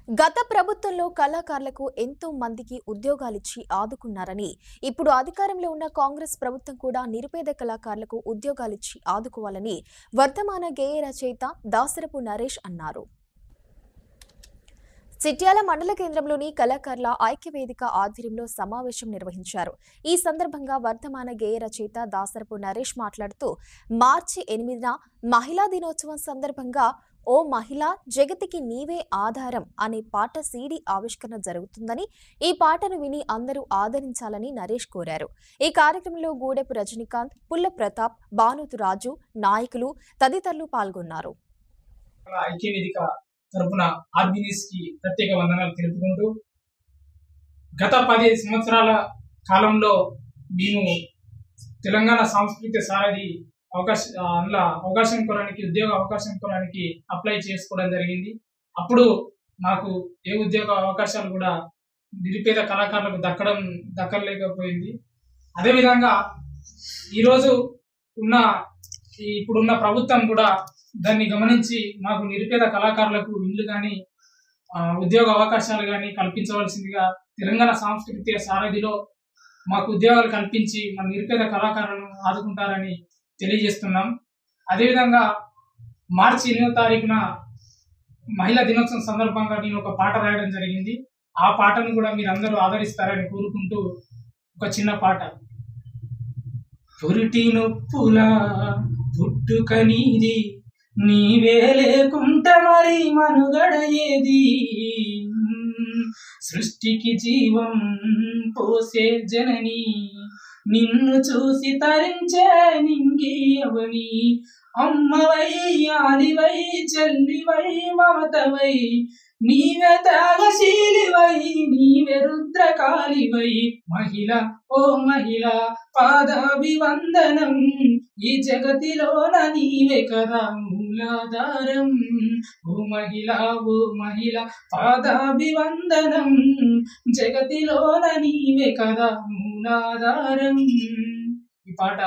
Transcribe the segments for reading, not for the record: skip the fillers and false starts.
గత ప్రభుత్వంలో కళాకారులకు ఎంతో మందికి ఉద్యోగాలిచ్చి ఆదుకున్నారని, ఇప్పుడు అధికారంలో ఉన్న కాంగ్రెస్ ప్రభుత్వం కూడా నిరుపేద కళాకారులకు ఉద్యోగాలిచ్చి ఆదుకోవాలని వర్ధమాన గేయ రచయిత దాసరపు నరేష్ అన్నారు. చిట్యాల మండల కేంద్రంలోని కళాకారుల ఐక్యవేదిక ఆధ్వర్యంలో సమావేశం నిర్వహించారు. ఈ సందర్భంగా వర్ధమాన గేయ రచయిత దాసరపు నరేష్ మాట్లాడుతూ, మార్చి 8న మహిళా దినోత్సవం సందర్భంగా ఓ మహిళా జగతికి నీవే ఆధారం అనే పాట సీడీ ఆవిష్కరణ జరుగుతుందని, ఈ పాటను విని అందరూ ఆదరించాలని నరేష్ కోరారు. ఈ కార్యక్రమంలో గూడెపు రజనీకాంత్, పుల్ల ప్రతాప్, బానోతు రాజు, నాయకులు తదితరులు పాల్గొన్నారు. తరపున ఆర్బీనీస్ కి ప్రత్యేక వందనాలు తెలుపుకుంటూ, గత 10 సంవత్సరాల కాలంలో మేము తెలంగాణ సాంస్కృతిక సారథి అవకాశం కొనడానికి ఉద్యోగ అవకాశం కొనడానికి అప్లై చేసుకోవడం జరిగింది. అప్పుడు నాకు ఏ ఉద్యోగ అవకాశాలు కూడా నిరుపేద కళాకారులకు దక్కలేకపోయింది. అదేవిధంగా ఈరోజు ఇప్పుడున్న ప్రభుత్వం కూడా దాన్ని గమనించి మాకు నిరుపేద కళాకారులకు ఇల్లు కానీ ఉద్యోగ అవకాశాలు కానీ కల్పించవలసిందిగా తెలంగాణ సాంస్కృతిక సారథిలో మాకు ఉద్యోగాలు కల్పించి మన నిరుపేద కళాకారులను ఆదుకుంటారని తెలియజేస్తున్నాం. అదేవిధంగా మార్చి 8వ తారీఖున మహిళా దినోత్సవం సందర్భంగా నేను ఒక పాట రాయడం జరిగింది. ఆ పాటను కూడా మీరు అందరూ ఆదరిస్తారని కోరుకుంటూ ఒక చిన్న పాట. పురిటి నొప్పుల పుట్టుక నీది, నీవే లేకుంటే మరి మనుగడ ఏది, సృష్టికి జీవం పోసే జనని, నిన్ను చూసి తరించే నింగి అవని, అమ్మవై ఆలివై చెల్లివై మమతవై, నీవే త్యాగశీలివై నీవే రుద్రకాళివై, మహిళ ఓ మహిళ పాదాభివందనం, ఈ జగతిలోన నీవే కదా మూలాధారం, ఓ మహిళ పాదాభివందనం, జగతిలోన నీవే కదా మూలాధారం. ఈ పాట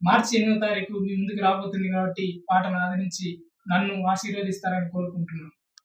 మార్చి 8వ తారీఖు మీ ముందుకు రాబోతుంది కాబట్టి పాటను ఆదరించి నన్ను ఆశీర్వదిస్తారని కోరుకుంటున్నాను.